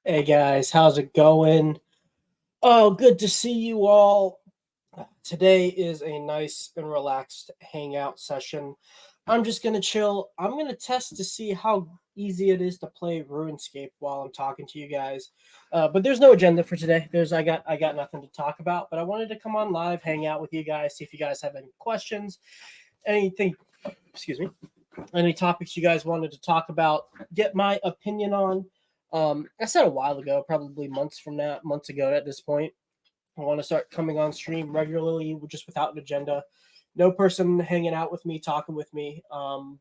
Hey guys, how's it going? Oh, good to see you all. Today is a nice and relaxed hangout session. I'm just gonna chill. I'm gonna test to see how easy it is to play RuneScape while I'm talking to you guys. But there's no agenda for today. I got nothing to talk about. But I wanted to come on live, hang out with you guys, see if you guys have any questions, anything. Excuse me. Any topics you guys wanted to talk about, get my opinion on. I said a while ago, probably months ago at this point, I want to start coming on stream regularly, just without an agenda. No person hanging out with me, talking with me,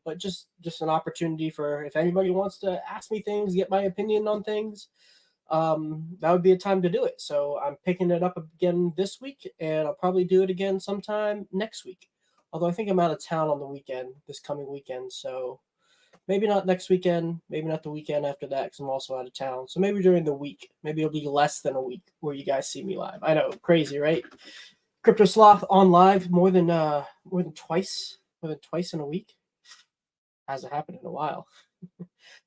but just an opportunity for if anybody wants to ask me things, get my opinion on things. That would be a time to do it. So I'm picking it up again this week, and I'll probably do it again sometime next week. Although I think I'm out of town on the weekend, this coming weekend, so maybe not next weekend, maybe not the weekend after that, because I'm also out of town. So maybe during the week, maybe it'll be less than a week where you guys see me live. I know, crazy, right? Crypto Sloth on live more than twice in a week. Hasn't happened in a while.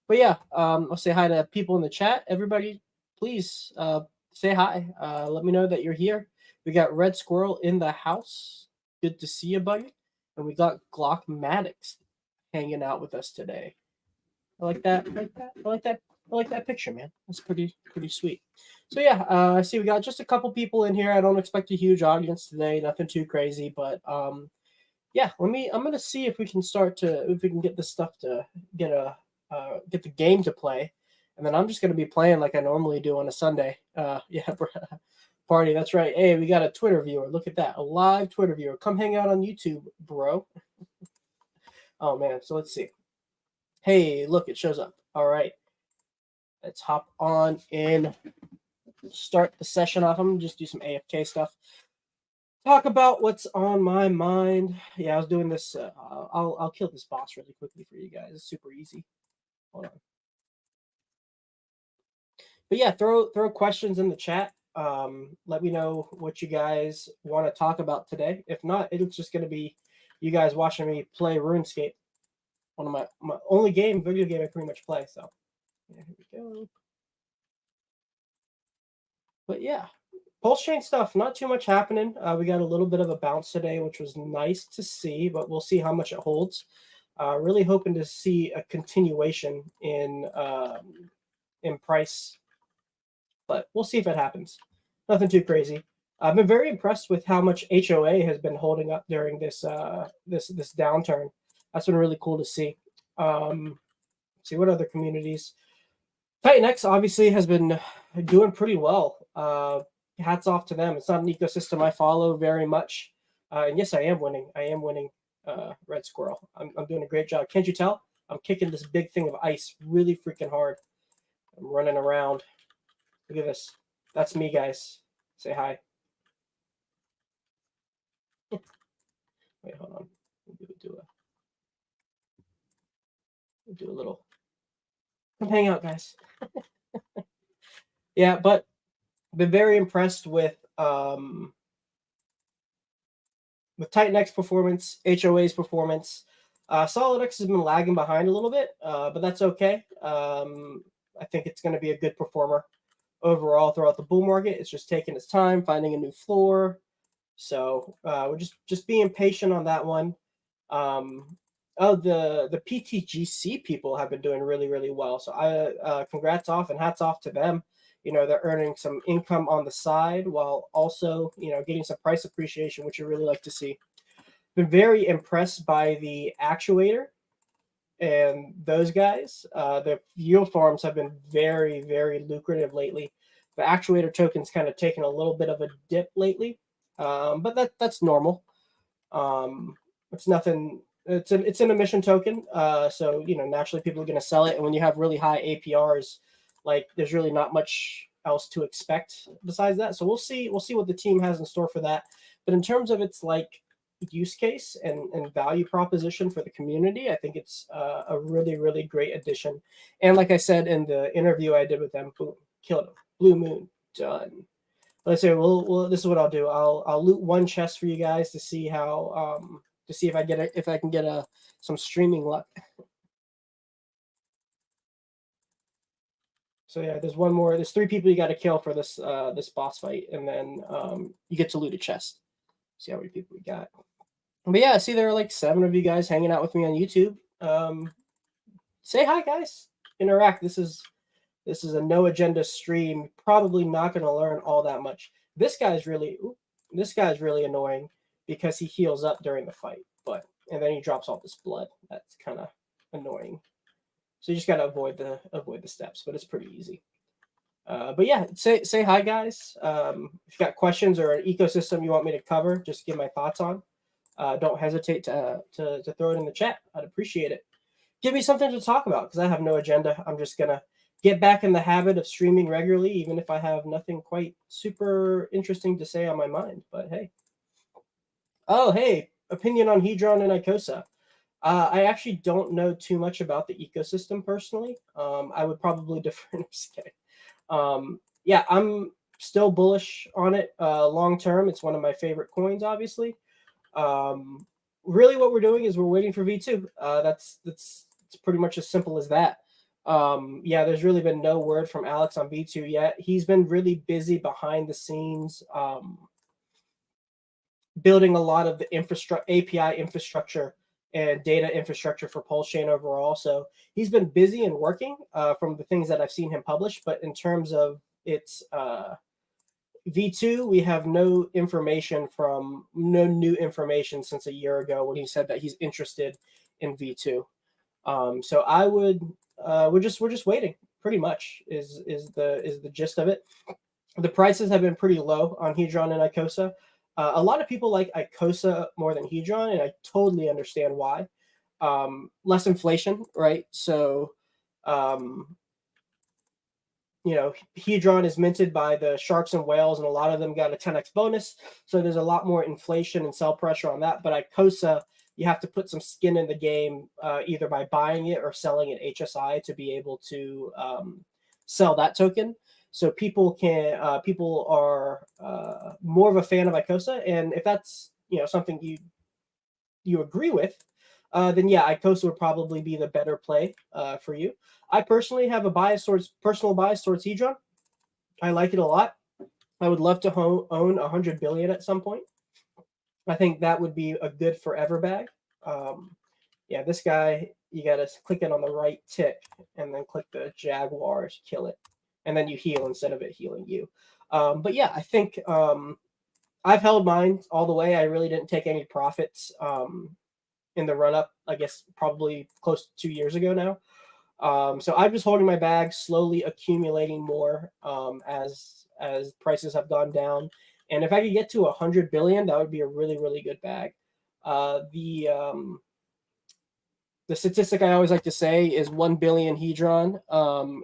But yeah, I'll say hi to people in the chat. Everybody, please say hi. Let me know that you're here. We got Red Squirrel in the house. Good to see you, buddy. And we got Glock Maddox hanging out with us today. I like that. I like that picture, man. That's pretty sweet. So yeah, I see we got just a couple people in here. I don't expect a huge audience today. Nothing too crazy, but yeah. I'm gonna see if we can get this stuff to get the game to play, and then I'm just gonna be playing like I normally do on a Sunday. Yeah, party. That's right. Hey, we got a Twitter viewer. Look at that, a live Twitter viewer. Come hang out on YouTube, bro. Oh man. So let's see. Hey, look, it shows up. All right. Let's hop on in. Start the session off. I'm gonna just do some AFK stuff. Talk about what's on my mind. Yeah, I was doing this. I'll kill this boss really quickly for you guys. It's super easy. Hold on. But yeah, throw questions in the chat. Let me know what you guys want to talk about today. If not, it's just going to be you guys watching me play RuneScape, one of my only video game I pretty much play. So yeah, here we go. But yeah, pulse chain stuff, not too much happening. We got a little bit of a bounce today, which was nice to see, but we'll see how much it holds. Really hoping to see a continuation in price, but we'll see if it happens. Nothing too crazy. I've been very impressed with how much HOA has been holding up during this downturn. That's been really cool to see. See what other communities. Titan X obviously has been doing pretty well. Hats off to them. It's not an ecosystem I follow very much. And yes, I am winning. I am winning Red Squirrel. I'm doing a great job. Can't you tell? I'm kicking this big thing of ice really freaking hard. I'm running around. Look at this. That's me, guys. Say hi. Wait, hold on. We'll do a little. Come hang out, guys. Yeah, but I've been very impressed with Titan X performance, HOA's performance. Solid X has been lagging behind a little bit, but that's okay. I think it's going to be a good performer overall throughout the bull market. It's just taking its time, finding a new floor. So we're just being patient on that one. The PTGC people have been doing really, really well. So congrats off and hats off to them. They're earning some income on the side while also, getting some price appreciation, which you really like to see. Been very impressed by the actuator and those guys. The yield farms have been very, very lucrative lately. The actuator token's kind of taken a little bit of a dip lately, but that's normal. It's nothing. It's an emission token, so naturally people are going to sell it. And when you have really high APRs, like there's really not much else to expect besides that. So we'll see what the team has in store for that. But in terms of its like use case and value proposition for the community, I think it's a really, really great addition. And like I said in the interview I did with them, boom, killed them. Blue Moon, done. Let's say, well, this is what I'll do. I'll loot one chest for you guys to see how to see if I can get some streaming luck. So yeah, there's one more. There's 3 people you got to kill for this this boss fight, and then you get to loot a chest. See how many people we got. But yeah, see there are like 7 of you guys hanging out with me on YouTube. Say hi, guys. Interact. This is a no agenda stream. Probably not going to learn all that much. This guy's really annoying because he heals up during the fight, and then he drops all this blood. That's kind of annoying. So you just got to avoid the steps, but it's pretty easy. But yeah, say hi, guys. If you got questions or an ecosystem you want me to cover, just give my thoughts on. Don't hesitate to throw it in the chat. I'd appreciate it. Give me something to talk about because I have no agenda. I'm just gonna get back in the habit of streaming regularly, even if I have nothing quite super interesting to say on my mind. But hey. Oh, hey, opinion on Hedron and Icosa. I actually don't know too much about the ecosystem personally. I would probably defer. I'm just kidding. Yeah, I'm still bullish on it long term. It's one of my favorite coins, obviously. Really, what we're doing is we're waiting for V2. That's pretty much as simple as that. Yeah, there's really been no word from Alex on V2 yet. He's been really busy behind the scenes, building a lot of the API infrastructure and data infrastructure for Pulse Chain overall. So he's been busy and working from the things that I've seen him publish. But in terms of its V2, we have no new information since a year ago when he said that he's interested in V2. So I would we're just waiting. Pretty much is the gist of it. The prices have been pretty low on Hedron and Icosa. A lot of people like Icosa more than Hedron, and I totally understand why. Less inflation, right? So, Hedron is minted by the sharks and whales, and a lot of them got a 10x bonus. So there's a lot more inflation and sell pressure on that. But Icosa, you have to put some skin in the game, either by buying it or selling it HSI to be able to sell that token. so people are more of a fan of Icosa, and if that's something you agree with, then yeah, Icosa would probably be the better play for you. I personally have a personal bias towards Hedron. I like it a lot. I would love to own 100 billion at some point. I think that would be a good forever bag. Um, yeah, this guy, you got to click it on the right tick and then click the Jaguars, kill it, and then you heal instead of it healing you. But yeah, I think I've held mine all the way. I really didn't take any profits in the run up. I guess probably close to 2 years ago now. So I'm just holding my bag, slowly accumulating more as prices have gone down. And if I could get to 100 billion, that would be a really really good bag. The statistic I always like to say is 1 billion Hedron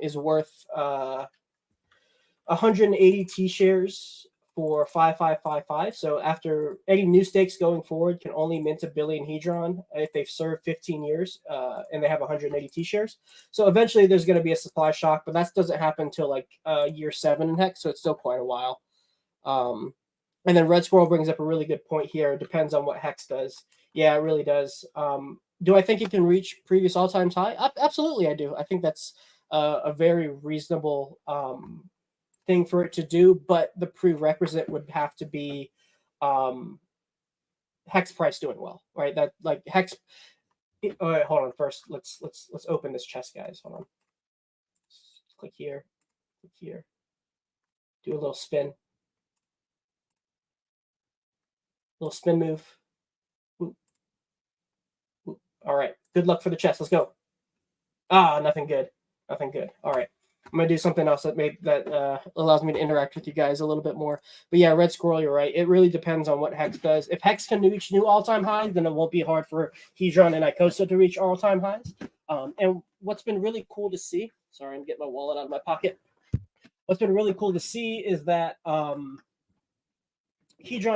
is worth 180 T shares for 5555. So after any new stakes going forward can only mint a billion Hedron if they've served 15 years and they have 180 T shares. So eventually there's going to be a supply shock, but that doesn't happen until like year 7 in Hex, so it's still quite a while. And then Red Squirrel brings up a really good point here. It depends on what Hex does. Yeah, it really does. Do I think it can reach previous all-time high? Absolutely, I do. I think that's a very reasonable thing for it to do, but the prerequisite would have to be Hex price doing well, right? That like Hex. All right, hold on. First, let's open this chest, guys. Hold on. Click here. Click here. Do a little spin. Little spin move. Ooh, ooh. All right. Good luck for the chest. Let's go. Ah, nothing good. Nothing good. All right. I'm gonna do something else that allows me to interact with you guys a little bit more. But yeah, Red Squirrel, you're right. It really depends on what Hex does. If Hex can reach new all-time highs, then it won't be hard for Hedron and Icosa to reach all-time highs. And what's been really cool to see. Sorry, I'm getting my wallet out of my pocket. What's been really cool to see is that Hedron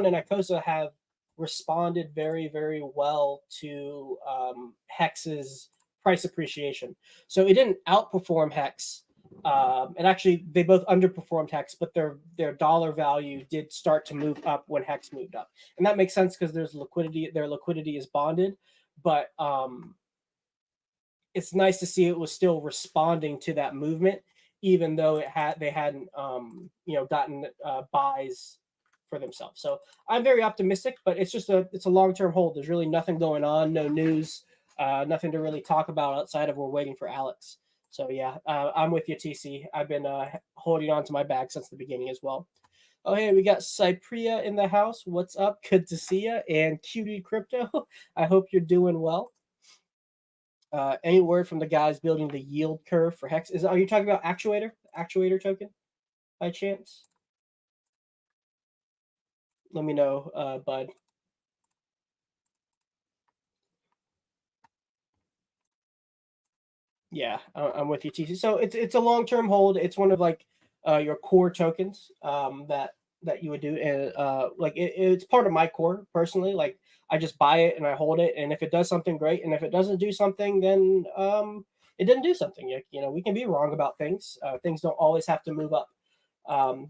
and Icosa have responded very, very well to Hex's price appreciation. So it didn't outperform Hex. And actually, they both underperformed Hex, but their dollar value did start to move up when Hex moved up, and that makes sense because there's liquidity. Their liquidity is bonded, but it's nice to see it was still responding to that movement, even though they hadn't gotten buys for themselves. So I'm very optimistic, but it's a long-term hold. There's really nothing going on, no news, nothing to really talk about outside of we're waiting for Alex. So yeah, I'm with you, TC. I've been holding on to my bag since the beginning as well. Oh hey, we got Cypria in the house. What's up? Good to see you. And Cutie Crypto, I hope you're doing well. Any word from the guys building the yield curve for Hex? Are you talking about actuator token by chance? Let me know, bud. Yeah, I'm with you, TC. So it's a long term hold. It's one of like your core tokens that you would do, and like it's part of my core personally. Like I just buy it and I hold it, and if it does something, great, and if it doesn't do something, then it didn't do something. We can be wrong about things. Things don't always have to move up.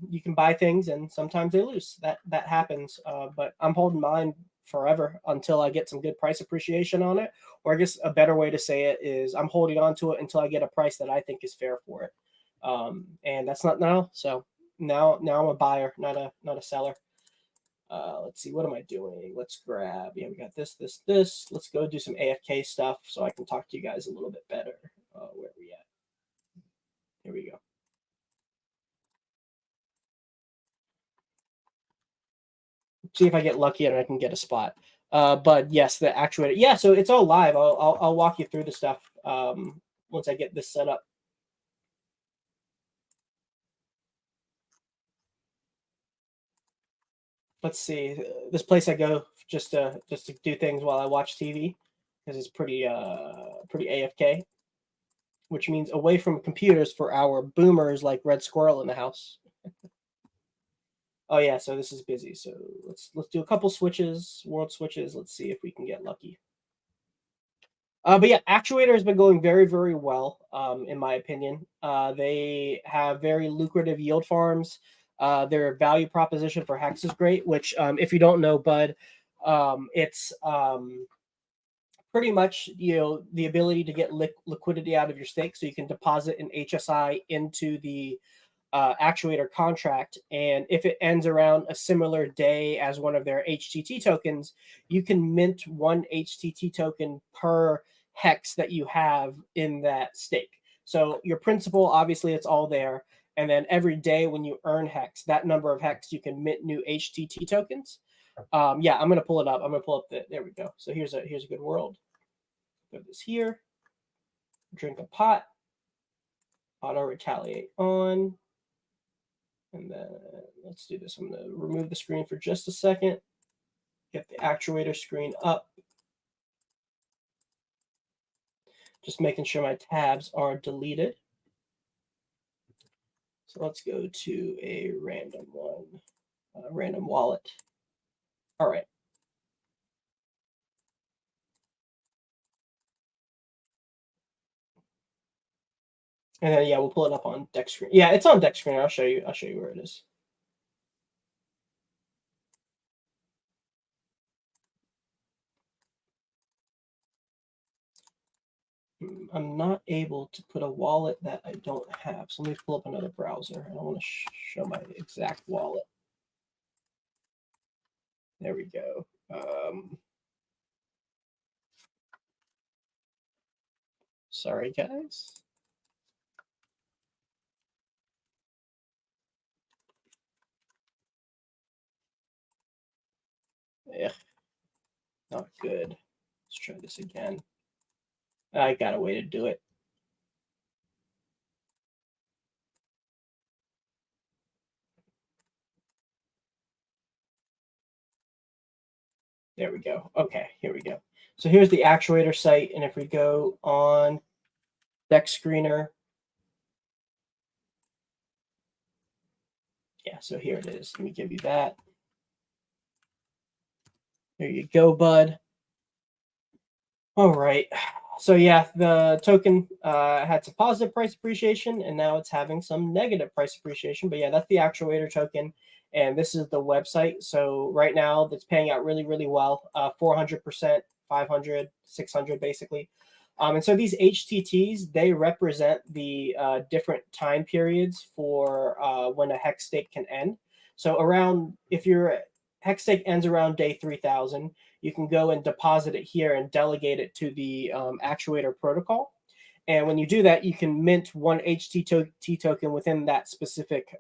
You can buy things and sometimes they lose. That happens. But I'm holding mine forever until I get some good price appreciation on it. Or I guess a better way to say it is I'm holding on to it until I get a price that I think is fair for it. And that's not now. So now I'm a buyer, not a seller. Let's see, what am I doing? Let's grab. Yeah, we got this. Let's go do some AFK stuff so I can talk to you guys a little bit better. Where are we at? Here we go. See if I get lucky and I can get a spot. But yes, the actuator. Yeah, so it's all live. I'll walk you through the stuff once I get this set up. Let's see. This place I go just to do things while I watch TV because it's pretty AFK, which means away from computers for our boomers like Red Squirrel in the house. Oh yeah, so this is busy. So let's do a couple switches, world switches. Let's see if we can get lucky. But yeah, actuator has been going very, very well, in my opinion. They have very lucrative yield farms. Their value proposition for hex is great, which, if you don't know, Bud, it's pretty much the ability to get liquidity out of your stake, so you can deposit an HSI into the actuator contract, and if it ends around a similar day as one of their HTT tokens, you can mint one HTT token per hex that you have in that stake. So your principal, obviously, it's all there, and then every day when you earn hex, that number of hex, you can mint new HTT tokens. Yeah, I'm gonna pull it up. I'm gonna pull up the. There we go. So here's a good world. Put this here. Drink a pot. Auto retaliate on. And then let's do this. I'm going to remove the screen for just a second. Get the actuator screen up. Just making sure my tabs are deleted. So let's go to a random one, random wallet. All right. And then yeah, we'll pull it up on deck screen. Yeah, it's on deck screen. I'll show you where it is. I'm not able to put a wallet that I don't have. So let me pull up another browser. I don't want to show my exact wallet. There we go. Sorry, guys. Yeah, not good. Let's try this again. I got a way to do it. There we go. Okay, here we go. So here's the actuator site, and if we go on deck screener, yeah, so here it is. Let me give you that. There you go, bud. All right. So yeah, the token had some positive price appreciation, and now it's having some negative price appreciation. But yeah, that's the actuator token, and this is the website. So right now, that's paying out really, really well. 400%, 500, 600, basically. And so these HTTs, they represent the different time periods for when a hex stake can end. So around, if your hex stake ends around day 3000, you can go and deposit it here and delegate it to the actuator protocol. And when you do that, you can mint one HTT token within that specific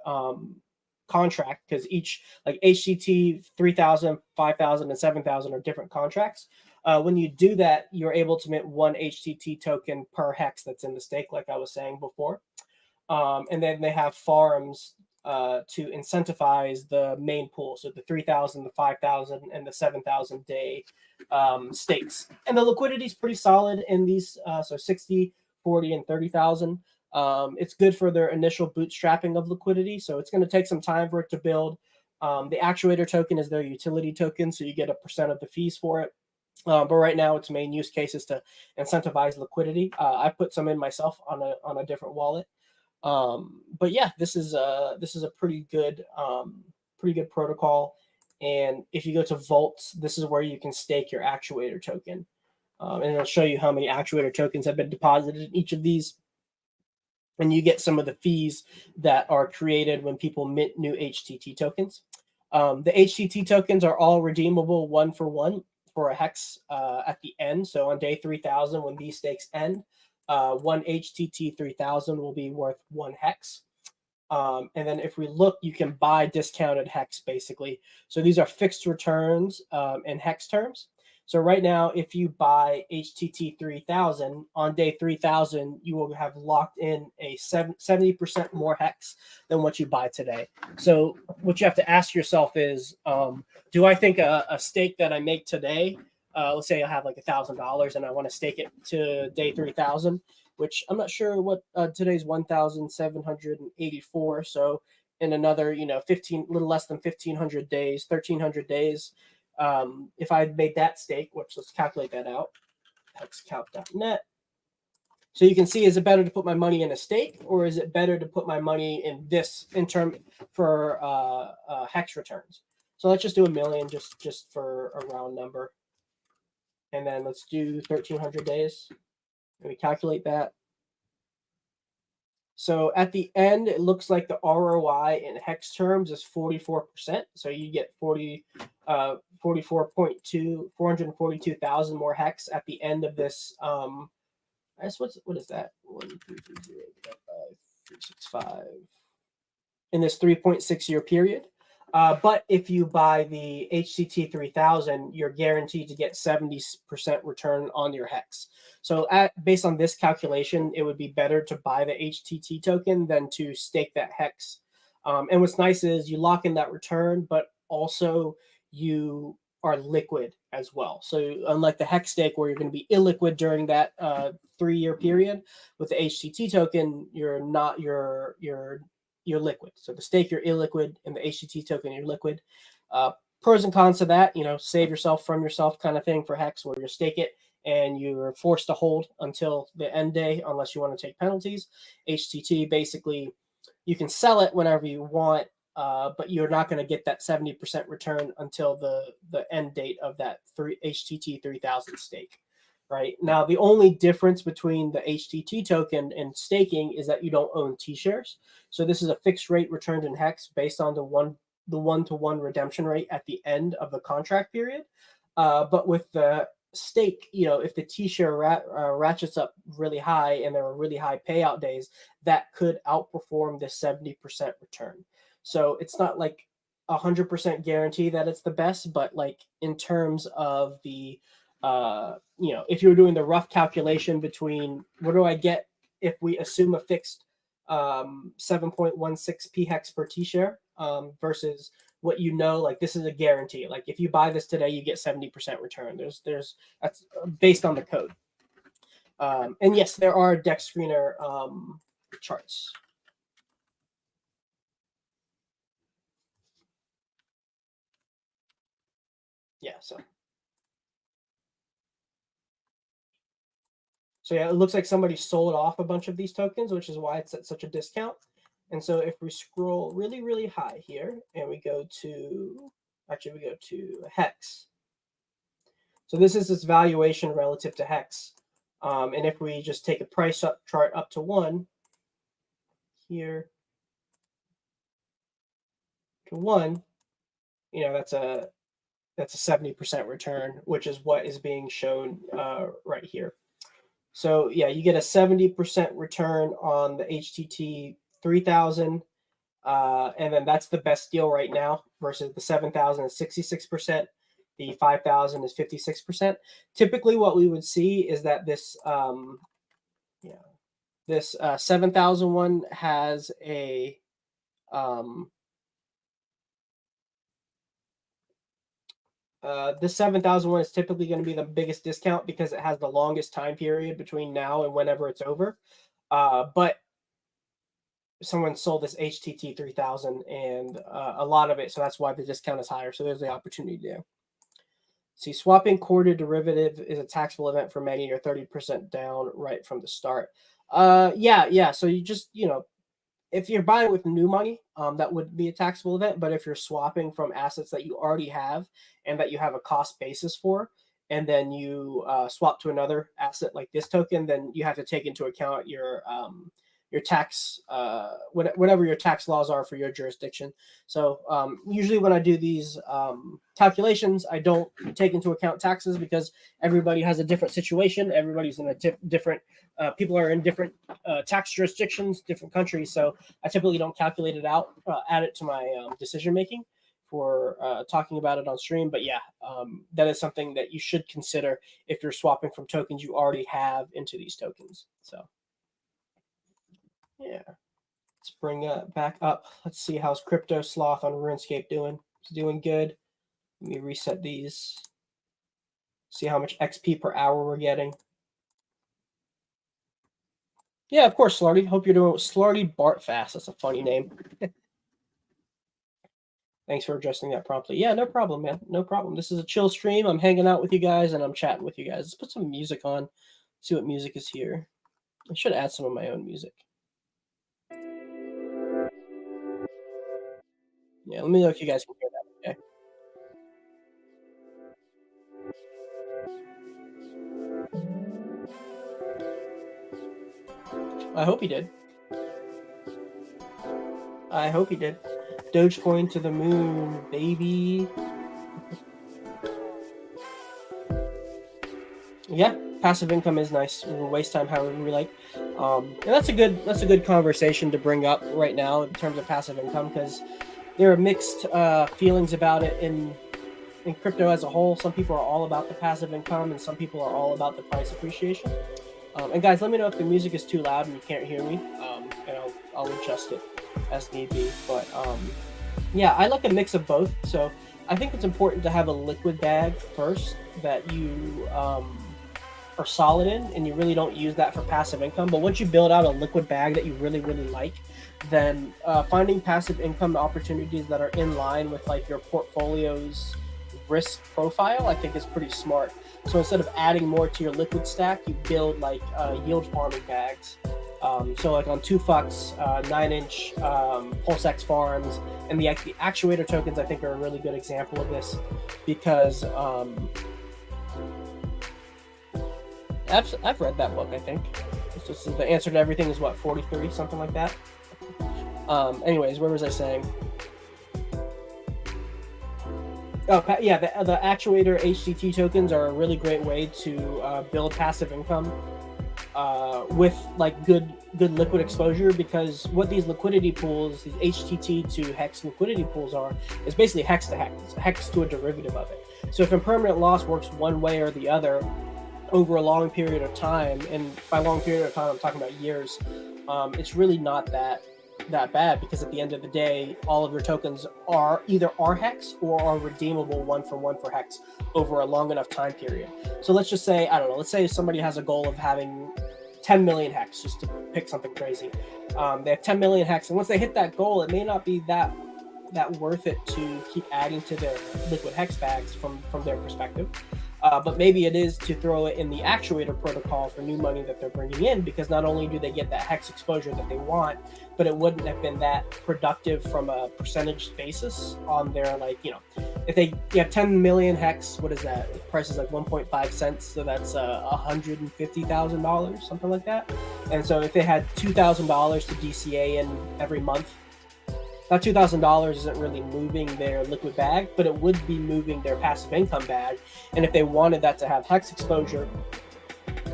contract, because each, like HTT 3000, 5000, and 7000 are different contracts. When you do that, you're able to mint one HTT token per hex that's in the stake, like I was saying before. And then they have farms to incentivize the main pool. So the 3000, the 5000, and the 7000 day stakes. And the liquidity is pretty solid in these. So 60, 40, and 30,000. It's good for their initial bootstrapping of liquidity. So it's going to take some time for it to build. The actuator token is their utility token, so you get a percent of the fees for it. But right now, its main use case is to incentivize liquidity. I put some in myself on a different wallet. But yeah, this is a pretty good protocol. And if you go to vaults, this is where you can stake your actuator token, and it'll show you how many actuator tokens have been deposited in each of these, and you get some of the fees that are created when people mint new HTT tokens. The HTT tokens are all redeemable one for one for a hex at the end. So on day 3000, when these stakes end, one HTT 3000 will be worth one hex. And then if we look, you can buy discounted hex, basically. So these are fixed returns in hex terms. So right now, if you buy HTT 3000 on day 3000, you will have locked in a 70% more hex than what you buy today. So what you have to ask yourself is, do I think a stake that I make today, let's say I have like $1,000 and I want to stake it to day 3000, which I'm not sure what today's 1,784. So in another, 15, little less than 1,500 days, 1,300 days, if I made that stake, which let's calculate that out. hexcalc.net. So you can see, is it better to put my money in a stake, or is it better to put my money in this in term for hex returns? So let's just do 1 million just for a round number. And then let's do 1,300 days. And we calculate that. So at the end, it looks like the ROI in hex terms is 44%. So you get 442,000 more hex at the end of this. I guess what is that? 1, 2, 3, 0, 5, 3, 6, 5. In this 3.6 year period. But if you buy the HTT 3000, you're guaranteed to get 70% return on your hex. So based on this calculation, it would be better to buy the HTT token than to stake that hex. And what's nice is you lock in that return, but also you are liquid as well. So unlike the hex stake where you're going to be illiquid during that 3-year period, with the HTT token, you're not you're liquid. So the stake, you're illiquid, and the HTT token, you're liquid. Pros and cons to that, save yourself from yourself kind of thing for hex, where you stake it and you're forced to hold until the end day unless you want to take penalties. HTT, basically, you can sell it whenever you want, but you're not going to get that 70% return until the end date of that HTT 3000 stake. Right now, the only difference between the HTT token and staking is that you don't own T-shares. So this is a fixed rate returned in hex based on the one-to-one redemption rate at the end of the contract period. But with the stake, if the T-share ratchets up really high and there are really high payout days, that could outperform the 70% return. So it's not like 100% guarantee that it's the best, but like in terms of the if you were doing the rough calculation between what do I get if we assume a fixed 7.16p hex per T-share versus what like this is a guarantee. Like if you buy this today, you get 70% return. That's based on the code. And yes, there are deck screener charts. Yeah, so yeah, it looks like somebody sold off a bunch of these tokens, which is why it's at such a discount. And so if we scroll really, really high here and we go to hex. So this is its valuation relative to hex. And if we just take a price chart up to 1 here to 1, that's a 70% return, which is what is being shown right here. So yeah, you get a 70% return on the HTT 3000. And then that's the best deal right now versus the 7,000 is 66%. The 5,000 is 56%. Typically what we would see is that this 7,000 one has a this 7,000 one is typically going to be the biggest discount because it has the longest time period between now and whenever it's over. But someone sold this HTT 3000 and a lot of it, so that's why the discount is higher. So there's the opportunity there. See, swapping core to derivative is a taxable event for many. You're 30% down right from the start. Yeah. So you just, if you're buying with new money, that would be a taxable event. But if you're swapping from assets that you already have and that you have a cost basis for, and then you swap to another asset like this token, then you have to take into account your tax, whatever your tax laws are for your jurisdiction. So usually when I do these calculations, I don't take into account taxes because everybody has a different situation. Everybody's in a different, people are in different tax jurisdictions, different countries. So I typically don't calculate it out, add it to my decision making for talking about it on stream. But yeah, that is something that you should consider if you're swapping from tokens you already have into these tokens. So yeah, let's bring it back up. Let's see how's Crypto Sloth on RuneScape doing. It's doing good. Let me reset these. See how much XP per hour we're getting. Yeah, of course, Slarty. Hope you're doing Slarty Bartfast. That's a funny name. Thanks for addressing that promptly. Yeah, no problem, man. No problem. This is a chill stream. I'm hanging out with you guys and I'm chatting with you guys. Let's put some music on, see what music is here. I should add some of my own music. Yeah, let me know if you guys can hear that, okay? I hope he did. I hope he did. Dogecoin to the moon, baby. Yeah, passive income is nice. We'll waste time however we like. And that's a good conversation to bring up right now in terms of passive income, because there are mixed feelings about it in crypto as a whole. Some people are all about the passive income, and some people are all about the price appreciation. And guys, let me know if the music is too loud and you can't hear me, and I'll adjust it as need be. But yeah, I like a mix of both. So I think it's important to have a liquid bag first that you are solid in, and you really don't use that for passive income. But once you build out a liquid bag that you really like, then finding passive income opportunities that are in line with like your portfolio's risk profile, I think is pretty smart. So instead of adding more to your liquid stack, you build like yield farming bags. So like on 2Fucks, 9inch, PulseX farms, and the actuator tokens, I think are a really good example of this, because I've read that book. I think it's just the answer to everything is what, 43, something like that. Anyways, where was I saying? Oh, yeah, the actuator HTT tokens are a really great way to build passive income with like good liquid exposure, because what these liquidity pools, these HTT to hex liquidity pools is basically hex to hex. It's hex to a derivative of it. So if impermanent loss works one way or the other over a long period of time, and by long period of time I'm talking about years, it's really not that bad, because at the end of the day, all of your tokens are either hex or are redeemable one for hex over a long enough time period. So let's just say, I don't know, let's say somebody has a goal of having 10 million hex, just to pick something crazy. They have 10 million hex, and once they hit that goal, it may not be that worth it to keep adding to their liquid hex bags from their perspective. But maybe it is to throw it in the actuator protocol for new money that they're bringing in, because not only do they get that hex exposure that they want, but it wouldn't have been that productive from a percentage basis on their, like, you know, if you have 10 million hex, what is that? The price is like 1.5 cents, so that's $150,000, something like that. And so if they had $2,000 to DCA in every month, that $2,000 isn't really moving their liquid bag, but it would be moving their passive income bag. And if they wanted that to have hex exposure,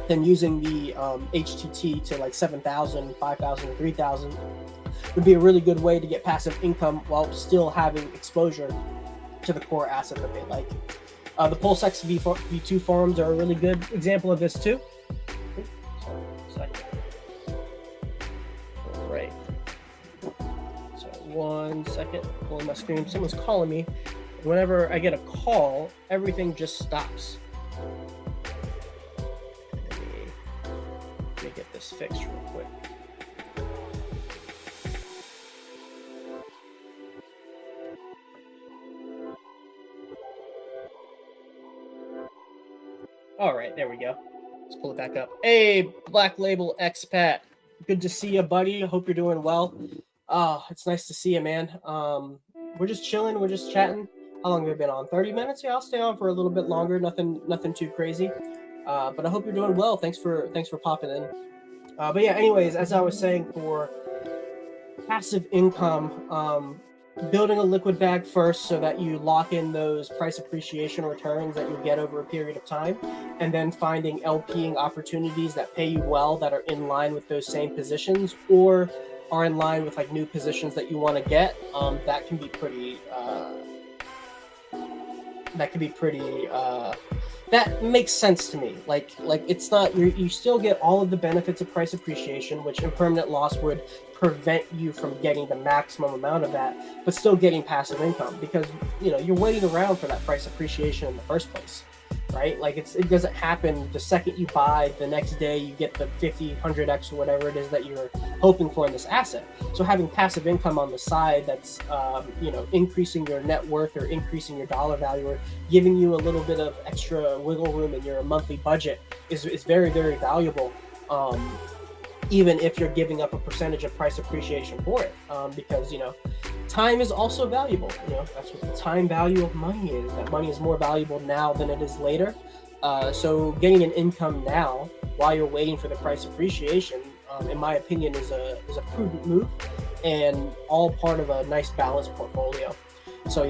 then using the HTT to like 7,000, 5,000, or 3,000 would be a really good way to get passive income while still having exposure to the core asset that they like. The PulseX V2 farms are a really good example of this too. Right. So 1 second, pulling my screen. Someone's calling me. Whenever I get a call, everything just stops. Let me get this fixed real quick. All right, there we go. Let's pull it back up. Hey, Black Label Expat. Good to see you, buddy. I hope you're doing well. It's nice to see you, man. We're just chilling. We're just chatting. How long have we been on? 30 minutes? Yeah, I'll stay on for a little bit longer. Nothing too crazy. But I hope you're doing well. Thanks for popping in. But yeah, anyways, as I was saying, for passive income, building a liquid bag first so that you lock in those price appreciation returns that you get over a period of time, and then finding LPing opportunities that pay you well, that are in line with those same positions or are in line with like new positions that you want to get. That can be pretty that makes sense to me. Like it's not, you still get all of the benefits of price appreciation, which impermanent loss would prevent you from getting the maximum amount of that, but still getting passive income, because, you know, you're waiting around for that price appreciation in the first place. right? Like it doesn't happen the second you buy, the next day you get the 50, 100x or whatever it is that you're hoping for in this asset. So having passive income on the side that's increasing your net worth or increasing your dollar value or giving you a little bit of extra wiggle room in your monthly budget is very, very valuable. Even if you're giving up a percentage of price appreciation for it, because time is also valuable. That's what the time value of money is. That money is more valuable now than it is later. So getting an income now while you're waiting for the price appreciation, in my opinion, is a prudent move, and all part of a nice balanced portfolio. So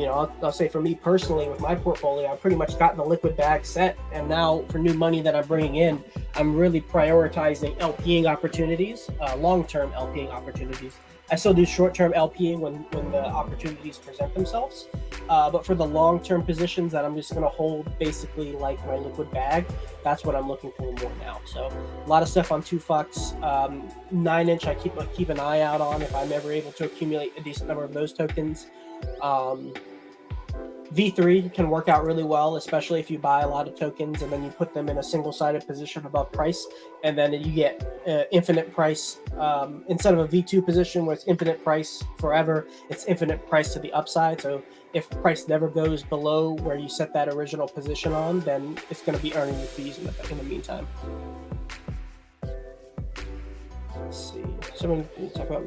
I'll say for me personally, with my portfolio, I've pretty much gotten the liquid bag set, and now for new money that I'm bringing in, I'm really prioritizing LPing opportunities, long-term LPing opportunities. I still do short-term LPing when the opportunities present themselves, but for the long-term positions that I'm just going to hold basically like my liquid bag, that's what I'm looking for more now. So a lot of stuff on 2FUX, 9-inch I keep an eye out on if I'm ever able to accumulate a decent number of those tokens. V3 can work out really well, especially if you buy a lot of tokens and then you put them in a single-sided position above price, and then you get infinite price. Instead of a V2 position where it's infinite price forever, it's infinite price to the upside. So if price never goes below where you set that original position on, then it's going to be earning you fees in the meantime. Let's see. So we're going to talk about...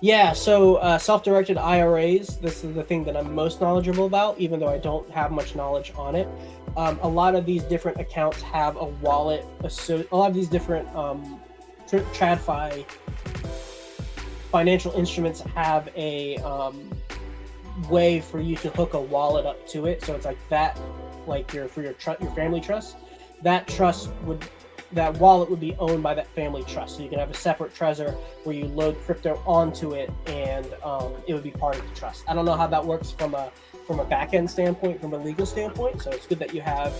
Yeah, so self-directed IRAs, this is the thing that I'm most knowledgeable about, even though I don't have much knowledge on it. A lot of these different accounts have a wallet. A lot of these different TradFi financial instruments have a way for you to hook a wallet up to it. So it's like that, like your family trust. That wallet would be owned by that family trust. So you can have a separate Trezor where you load crypto onto it, and it would be part of the trust. I don't know how that works from a back-end standpoint, from a legal standpoint. So it's good that you have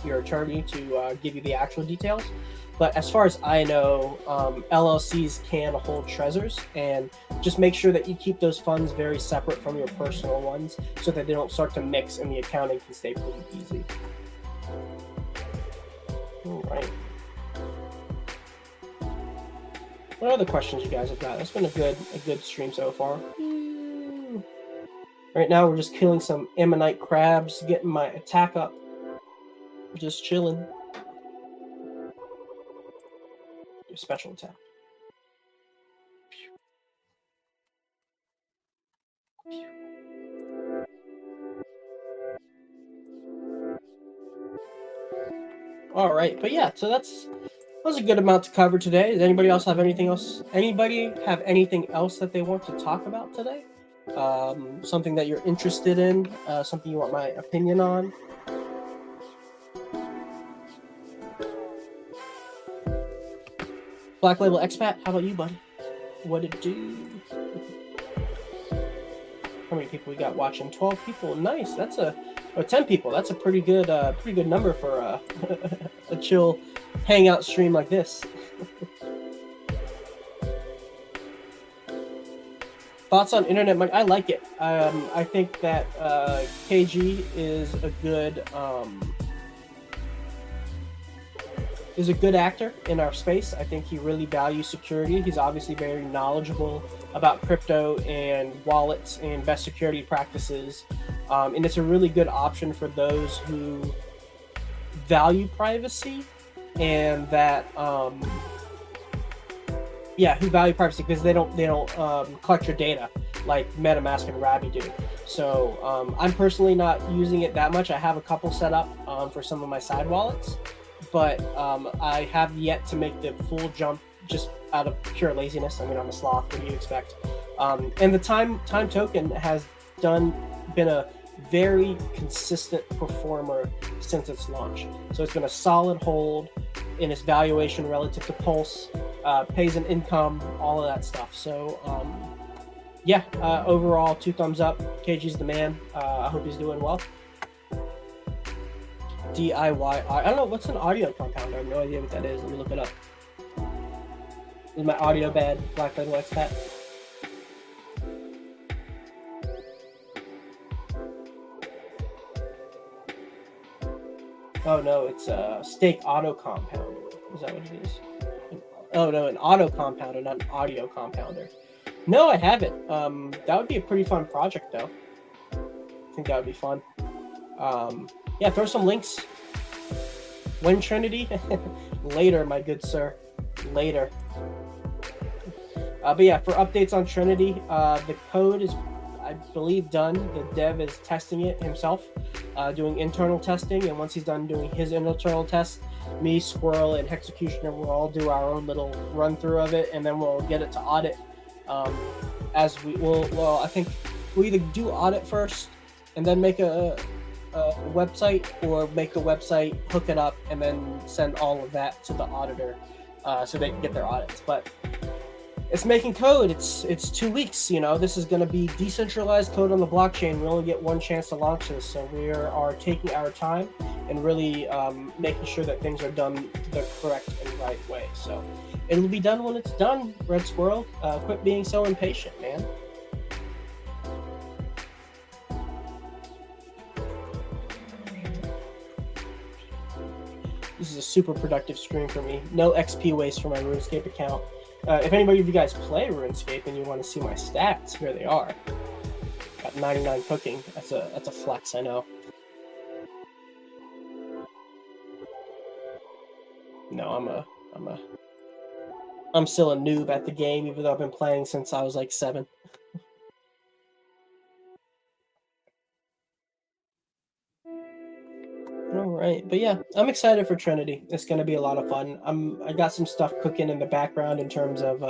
your attorney to give you the actual details. But as far as I know, LLCs can hold Trezors, and just make sure that you keep those funds very separate from your personal ones so that they don't start to mix and the accounting can stay pretty easy. All right. What other questions you guys have got? It's been a good stream so far. Right now we're just killing some ammonite crabs, getting my attack up. Just chilling. Special attack. All right, but yeah, so that was a good amount to cover today. Does anybody else have anything else? Anybody have anything else that they want to talk about today? Something that you're interested in? Something you want my opinion on? Black Label Expat, how about you, buddy? What it do? How many people we got watching? 12 people. Nice. That's 10 people. That's a pretty good number for a chill hangout stream like this. Thoughts on internet money? I like it. I think that KG is a good actor in our space. I think he really values security. He's obviously very knowledgeable about crypto and wallets and best security practices. And it's a really good option for those who value privacy and that who value privacy because they don't collect your data like MetaMask and Rabby do. So I'm personally not using it that much. I have a couple set up for some of my side wallets, but I have yet to make the full jump just out of pure laziness. I mean, I'm a sloth. What do you expect? And the time token has been a very consistent performer since its launch. So it's been a solid hold in its valuation relative to Pulse, pays an income, all of that stuff. So overall, 2 thumbs up. KG's the man. I hope he's doing well. DIY. I don't know, what's an audio compound? I have no idea what that is. Let me look it up. Is my audio bad? Black Label Expat. Oh no, it's a stake auto compounder. Is that what it is? Oh no, an auto compounder, not an audio compounder. No, I haven't. That would be a pretty fun project though. I think that would be fun. Yeah, throw some links. When Trinity? Later, my good sir. Later. But yeah, for updates on Trinity, the code is, I believe, done. The dev is testing it himself, doing internal testing, and once he's done doing his internal tests, me, Squirrel, and Hexecutioner will all do our own little run through of it, and then we'll get it to audit. As we will, well, I think we'll either do audit first and then make a website, or make a website, hook it up, and then send all of that to the auditor so they can get their audits. But it's making code. It's 2 weeks. You know, this is going to be decentralized code on the blockchain. We only get one chance to launch this, so we are taking our time and really making sure that things are done the correct and right way. So it'll be done when it's done. Red Squirrel, quit being so impatient, man. This is a super productive stream for me. No XP waste for my RuneScape account. If anybody of you guys play RuneScape and you want to see my stats, here they are. Got 99 cooking. That's a flex, I know. No, I'm still a noob at the game, even though I've been playing since I was like 7. All right, but yeah, I'm excited for Trinity. It's going to be a lot of fun. I got some stuff cooking in the background in terms of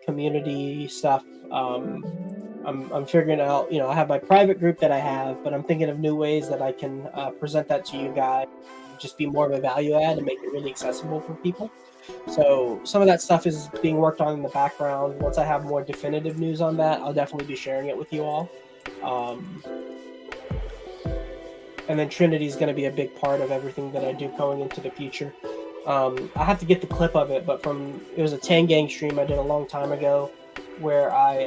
community stuff. I'm figuring out, you know, I have my private group that I have, but I'm thinking of new ways that I can present that to you guys, just be more of a value add and make it really accessible for people. So some of that stuff is being worked on in the background. Once I have more definitive news on that, I'll definitely be sharing it with you all. And then Trinity is going to be a big part of everything that I do going into the future. I have to get the clip of it, but it was a Tangang stream I did a long time ago, where I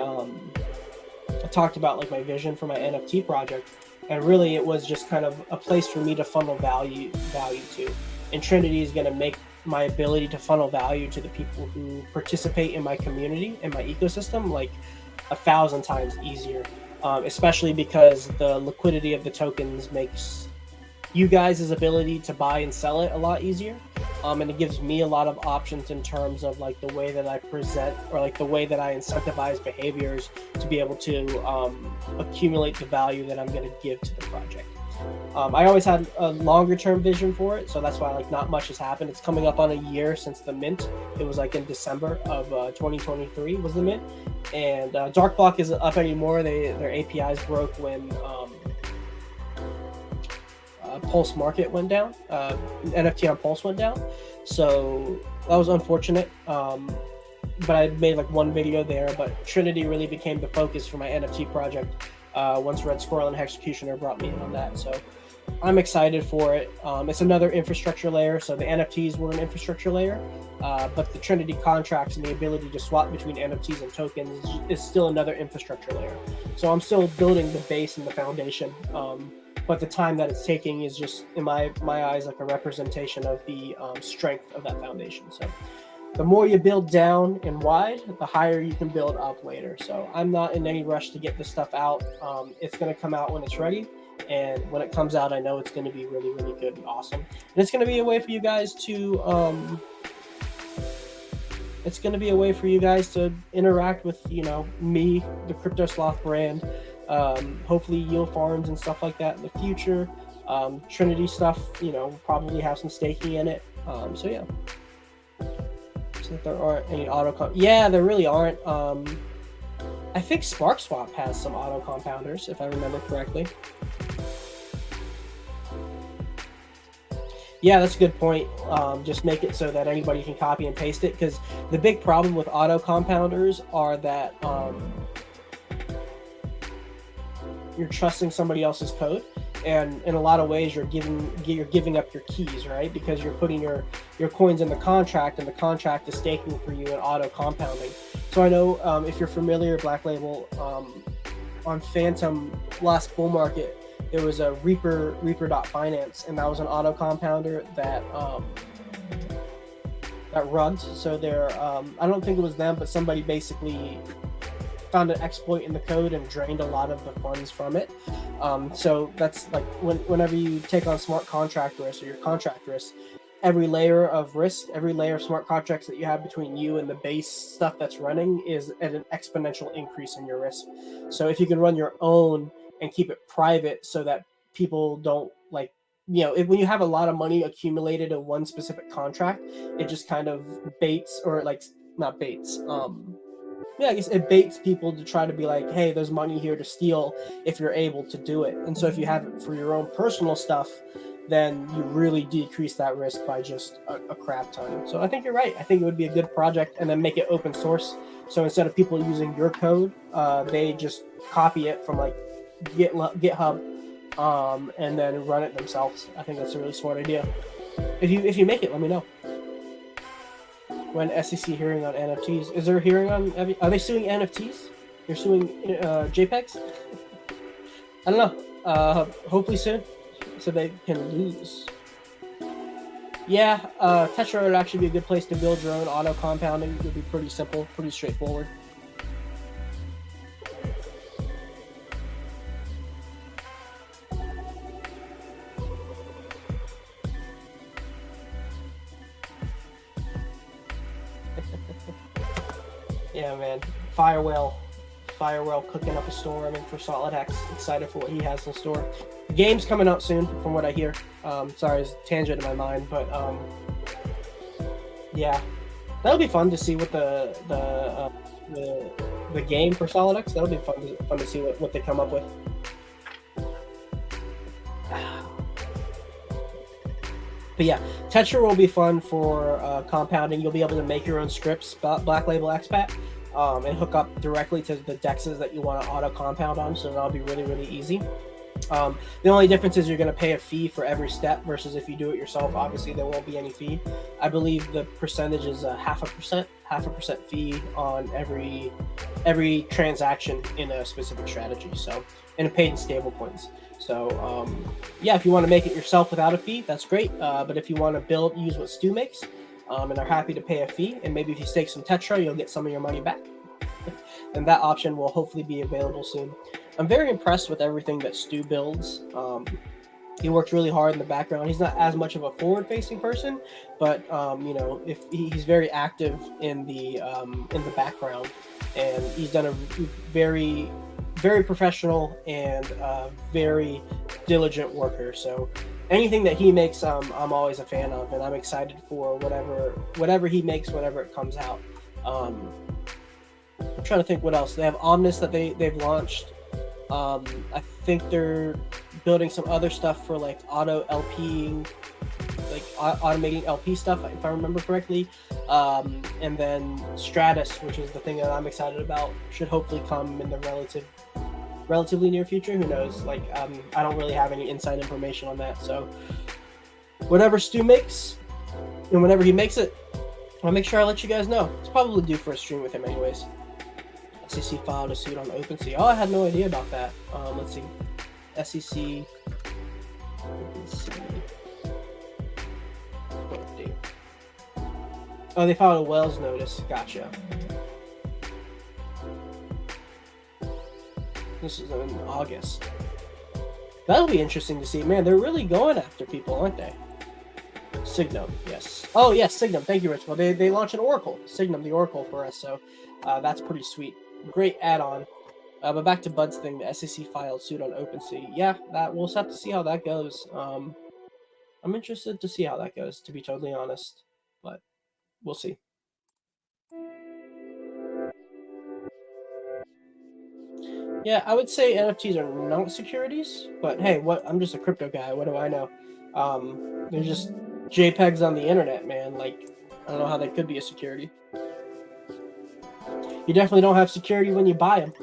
talked about like my vision for my NFT project, and really it was just kind of a place for me to funnel value to. And Trinity is going to make my ability to funnel value to the people who participate in my community and my ecosystem like 1,000 times easier. Especially because the liquidity of the tokens makes you guys' ability to buy and sell it a lot easier. And it gives me a lot of options in terms of like the way that I present, or like the way that I incentivize behaviors to be able to accumulate the value that I'm going to give to the project. I always had a longer term vision for it, so that's why like not much has happened. It's coming up on a year since the mint. It was like in December of 2023 was the mint, and Dark Block isn't up anymore. Their APIs broke when Pulse Market went down. NFT on Pulse went down, so that was unfortunate. But I made like one video there. But Trinity really became the focus for my NFT project once Red Squirrel and Hexecutioner brought me in on that. So I'm excited for it. It's another infrastructure layer. So the NFTs were an infrastructure layer, but the Trinity contracts and the ability to swap between NFTs and tokens is still another infrastructure layer. So I'm still building the base and the foundation. But the time that it's taking is just, in my eyes, like a representation of the strength of that foundation. So the more you build down and wide, the higher you can build up later. So I'm not in any rush to get this stuff out. It's going to come out when it's ready. And when it comes out, I know it's going to be really, really good and awesome. And it's going to be a way for you guys to, interact with, you know, me, the Crypto Sloth brand, hopefully yield farms and stuff like that in the future. Trinity stuff, you know, probably have some staking in it. So yeah. So there aren't any yeah, there really aren't. I think SparkSwap has some auto compounders, if I remember correctly. Yeah, that's a good point. Just make it so that anybody can copy and paste it, because the big problem with auto compounders are that you're trusting somebody else's code, and in a lot of ways you're giving up your keys, right? Because you're putting your coins in the contract, and the contract is staking for you and auto compounding. So I know if you're familiar, Black Label, on Phantom last bull market, It was a Reaper.finance, and that was an auto compounder that rugged. So they're I don't think it was them, but somebody basically found an exploit in the code and drained a lot of the funds from it. So that's like whenever you take on smart contract risk or your contract risk, every layer of risk, every layer of smart contracts that you have between you and the base stuff that's running is at an exponential increase in your risk. So if you can run your own and keep it private so that people don't like, when you have a lot of money accumulated in one specific contract, it just kind of baits, or like, not baits, I guess it baits people to try to be like, hey, there's money here to steal if you're able to do it. And so if you have it for your own personal stuff, then you really decrease that risk by just a crap ton. So I think you're right. I think it would be a good project, and then make it open source. So instead of people using your code, they just copy it from like GitHub, and then run it themselves. I think that's a really smart idea. If you make it, let me know. When SEC hearing on NFTs? Is there a hearing on? Are they suing NFTs? They're suing JPEGs? I don't know. Hopefully soon, so they can lose. Yeah, Tetra would actually be a good place to build your own auto compounding. It would be pretty simple, pretty straightforward. Yeah, man. Firewell cooking up a storm, and for Solid X, excited for what he has in store. The game's coming out soon, from what I hear. Sorry, it's a tangent in my mind, but yeah, that'll be fun to see what the game for Solid X. That'll be fun to see what they come up with. But yeah, Tetra will be fun for compounding. You'll be able to make your own scripts, Black Label Expat, and hook up directly to the dexes that you want to auto compound on. So that'll be really, really easy. The only difference is you're going to pay a fee for every step, versus if you do it yourself, obviously there won't be any fee. I believe the percentage is 0.5% fee on every transaction in a specific strategy. So, and paid in stable coins. So yeah, if you want to make it yourself without a fee, that's great. But if you want to use what Stu makes, and are happy to pay a fee, and maybe if you stake some Tetra, you'll get some of your money back. And that option will hopefully be available soon. I'm very impressed with everything that Stu builds. He worked really hard in the background. He's not as much of a forward-facing person, but if he's very active in the background, and he's done a very, very professional and very diligent worker. So anything that he makes, I'm always a fan of, and I'm excited for whatever he makes whenever it comes out. I'm trying to think what else. They have Omnis that they've launched. I think they're building some other stuff for like auto LPing, like automating LP stuff, if I remember correctly. And then Stratus, which is the thing that I'm excited about, should hopefully come in the relatively near future. Who knows? Like, I don't really have any inside information on that. So whatever Stu makes, and whenever he makes it, I'll make sure I let you guys know. It's probably due for a stream with him anyways. SEC filed a suit on OpenSea. Oh, I had no idea about that. Let's see. SEC. Oh, they filed a Wells notice. Gotcha. This is in August. That'll be interesting to see. Man, they're really going after people, aren't they? Signum, yes. Oh, yes, Signum. Thank you, Rich. Well, they launched an Oracle. Signum, the Oracle for us. So that's pretty sweet. Great add-on. But back to Bud's thing, the SEC filed suit on OpenSea. Yeah, we'll just have to see how that goes. I'm interested to see how that goes, to be totally honest. But we'll see. Yeah, I would say NFTs are not securities, but hey, I'm just a crypto guy. What do I know? They're just JPEGs on the internet, man. Like, I don't know how they could be a security. You definitely don't have security when you buy them.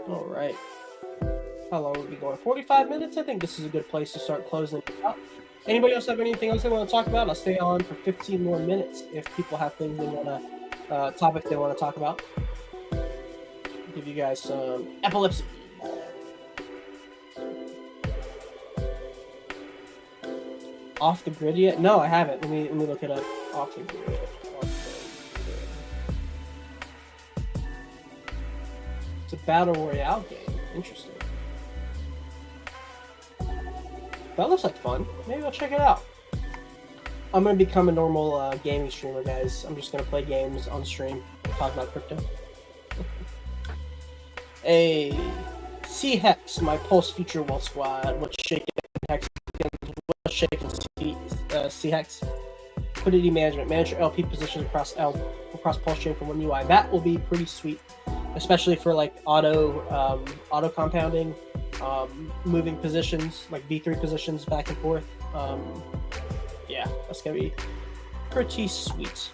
All right. How long will we be going? 45 minutes? I think this is a good place to start closing it out. Anybody else have anything else they want to talk about? I'll stay on for 15 more minutes if people have things they want to, topics they want to talk about. give you guys some epilepsy. Off the grid yet? No, I haven't. Let me look it up. Off the grid. It's a battle royale game. Interesting. That looks like fun. Maybe I'll check it out. I'm gonna become a normal gaming streamer, guys. I'm just gonna play games on stream, talk about crypto. Hey, C-Hex, my Pulse Future Wealth Squad. What's shaking Hex? What's shaking C-Hex? Liquidity management. Manage your LP positions across Pulse chain from one UI. That will be pretty sweet, especially for like auto compounding, moving positions, like V3 positions back and forth. Yeah, that's gonna be pretty sweet.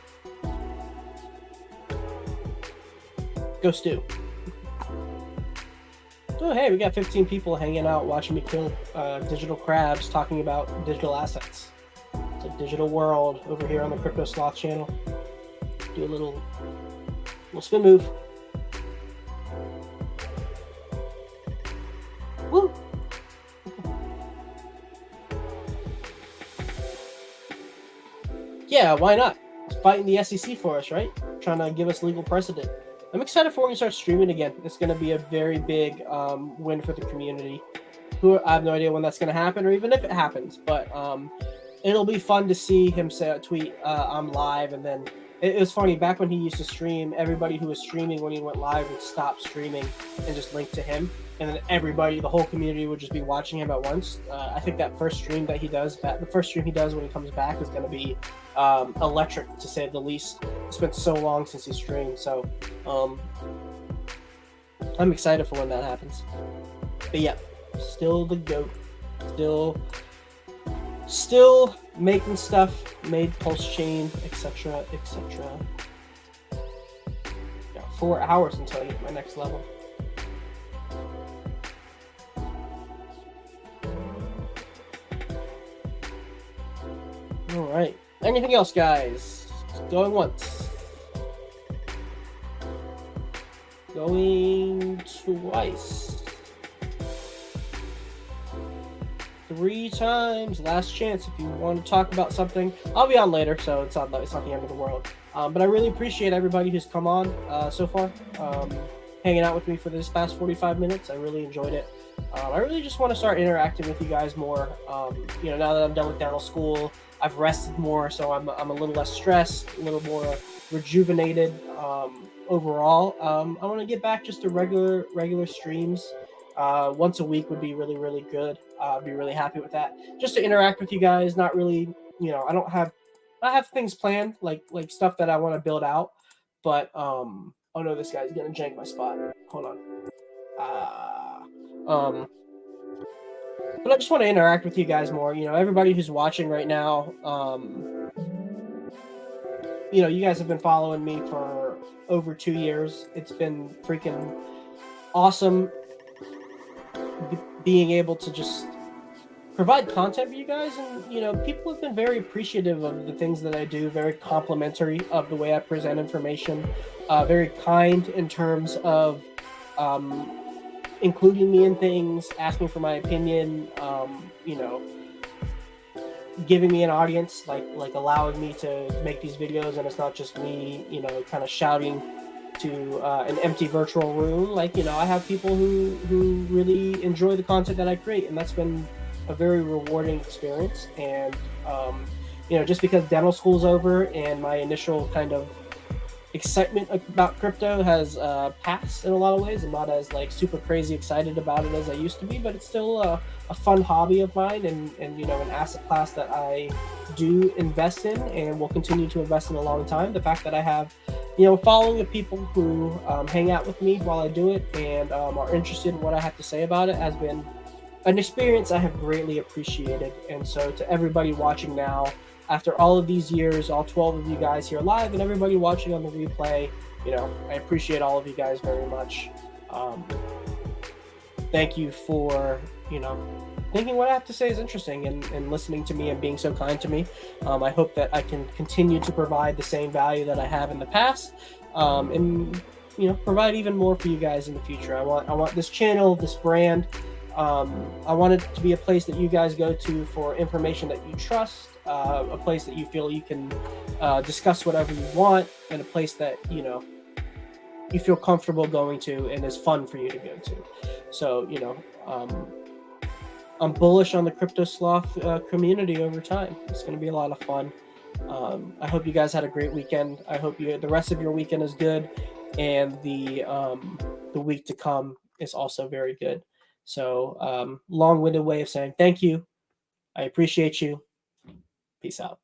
Go Stu. Oh, hey, we got 15 people hanging out watching me kill digital crabs, talking about digital assets. It's a digital world over here on the Crypto Sloth channel. Do a little spin move. Woo! Yeah, why not? It's fighting the SEC for us, right? Trying to give us legal precedent. I'm excited for when we start streaming again. It's going to be a very big win for the community. I have no idea when that's going to happen or even if it happens, but it'll be fun to see him say a tweet, I'm live, and then it was funny, back when he used to stream, everybody who was streaming when he went live would stop streaming and just link to him, and then everybody, the whole community would just be watching him at once. I think that first stream that he does, the first stream he does when he comes back is going to be electric, to say the least. It's been so long since he streamed, so I'm excited for when that happens. But yeah, still the GOAT. Still making stuff, made Pulse Chain, etc., etc. Got 4 hours until I get my next level. All right. Anything else, guys? Going once. Going twice. 3 times. Last chance if you want to talk about something. I'll be on later, so it's not the end of the world. But I really appreciate everybody who's come on so far, hanging out with me for this past 45 minutes. I really enjoyed it. I really just want to start interacting with you guys more. Now that I'm done with dental school, I've rested more, so I'm a little less stressed, a little more rejuvenated overall. I want to get back just to regular streams. Once a week would be really, really good. I'd be really happy with that. Just to interact with you guys, not really, I have things planned, like stuff that I want to build out, but oh no, this guy's gonna jank my spot. Hold on. But I just want to interact with you guys more. Everybody who's watching right now, you guys have been following me for over 2 years. It's been freaking awesome being able to just provide content for you guys, and people have been very appreciative of the things that I do, very complimentary of the way I present information, very kind in terms of including me in things, asking for my opinion, giving me an audience, like allowing me to make these videos, and it's not just me, kind of shouting to an empty virtual room. I have people who really enjoy the content that I create, and that's been a very rewarding experience. And just because dental school's over and my initial kind of excitement about crypto has passed in a lot of ways. I'm not as super crazy excited about it as I used to be, but it's still a fun hobby of mine, and an asset class that I do invest in and will continue to invest in a long time. The fact that I have following of people who hang out with me while I do it and are interested in what I have to say about it has been an experience I have greatly appreciated. And so to everybody watching now, after all of these years, all 12 of you guys here live and everybody watching on the replay, I appreciate all of you guys very much. Thank you for, thinking what I have to say is interesting and listening to me and being so kind to me. I hope that I can continue to provide the same value that I have in the past. And provide even more for you guys in the future. I want this channel, this brand. I want it to be a place that you guys go to for information that you trust, a place that you feel you can discuss whatever you want, and a place that you feel comfortable going to and is fun for you to go to. So I'm bullish on the Crypto Sloth community over time. It's going to be a lot of fun. I hope you guys had a great weekend. I hope the rest of your weekend is good, and the week to come is also very good. So long-winded way of saying thank you. I appreciate you. Peace out.